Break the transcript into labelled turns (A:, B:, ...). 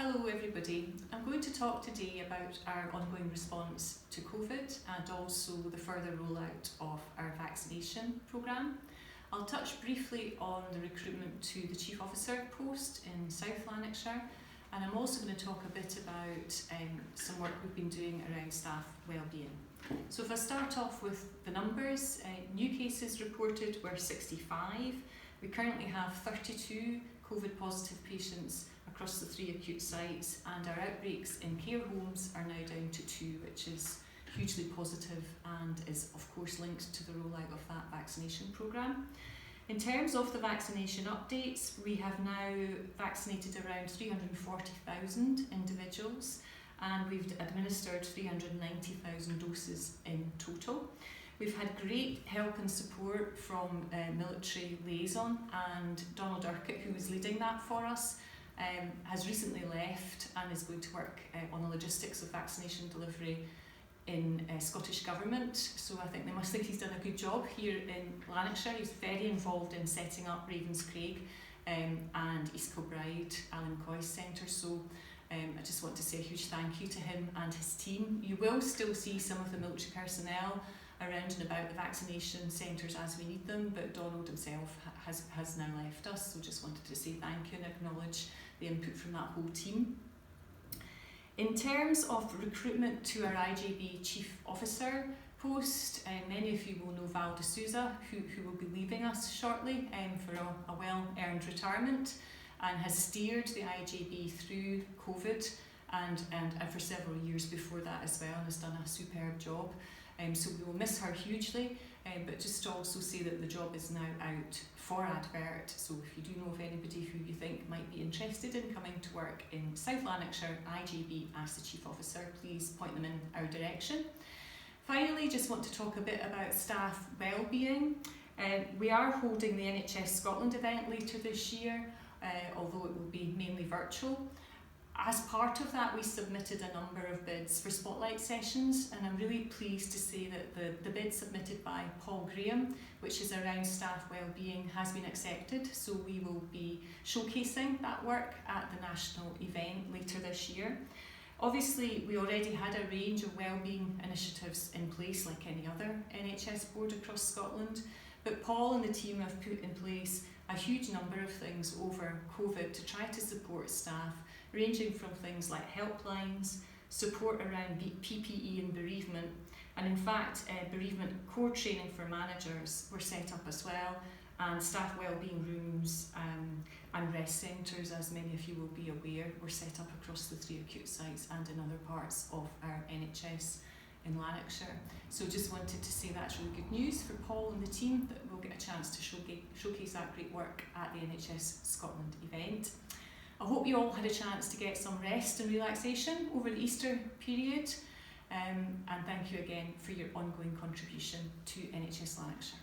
A: Hello everybody. I'm going to talk today about our ongoing response to COVID and also the further rollout of our vaccination programme. I'll touch briefly on the recruitment to the Chief Officer post in South Lanarkshire, and I'm also going to talk a bit about some work we've been doing around staff wellbeing. So if I start off with the numbers, new cases reported were 65. We currently have 32 COVID positive patients across the 3 acute sites, and our outbreaks in care homes are now down to 2, which is hugely positive and is of course linked to the rollout of that vaccination programme. In terms of the vaccination updates, we have now vaccinated around 340,000 individuals, and we've administered 390,000 doses in total. We've had great help and support from military liaison, and Donald Urquhart, who was leading that for us, has recently left and is going to work on the logistics of vaccination delivery in Scottish Government. So I think they must think he's done a good job here in Lanarkshire. He's very involved in setting up Ravenscraig and East Kilbride, Alan Coy's Centre. So I just want to say a huge thank you to him and his team. You will still see some of the military personnel around and about the vaccination centres as we need them, but Donald himself has now left us, so just wanted to say thank you and acknowledge the input from that whole team. In terms of recruitment to our IJB Chief Officer post, many of you will know Val de Souza, who will be leaving us shortly for a well-earned retirement, and has steered the IJB through COVID and for several years before that as well, and has done a superb job. So we will miss her hugely, but just to also say that the job is now out for advert. So if you do know of anybody who you think might be interested in coming to work in South Lanarkshire IJB as the Chief Officer, please point them in our direction. Finally, just want to talk a bit about staff wellbeing. We are holding the NHS Scotland event later this year, although it will be mainly virtual. As part of that, we submitted a number of bids for spotlight sessions, and I'm really pleased to say that the bid submitted by Paul Graham, which is around staff wellbeing, has been accepted. So we will be showcasing that work at the national event later this year. Obviously, we already had a range of wellbeing initiatives in place like any other NHS board across Scotland, but Paul and the team have put in place a huge number of things over COVID to try to support staff, ranging from things like helplines, support around PPE and bereavement, and in fact bereavement core training for managers were set up as well, and staff wellbeing rooms and rest centres, as many of you will be aware, were set up across the 3 acute sites and in other parts of our NHS in Lanarkshire. So just wanted to say that's really good news for Paul and the team, that we'll get a chance to showcase that great work at the NHS Scotland event. I hope you all had a chance to get some rest and relaxation over the Easter period, and thank you again for your ongoing contribution to NHS Lanarkshire.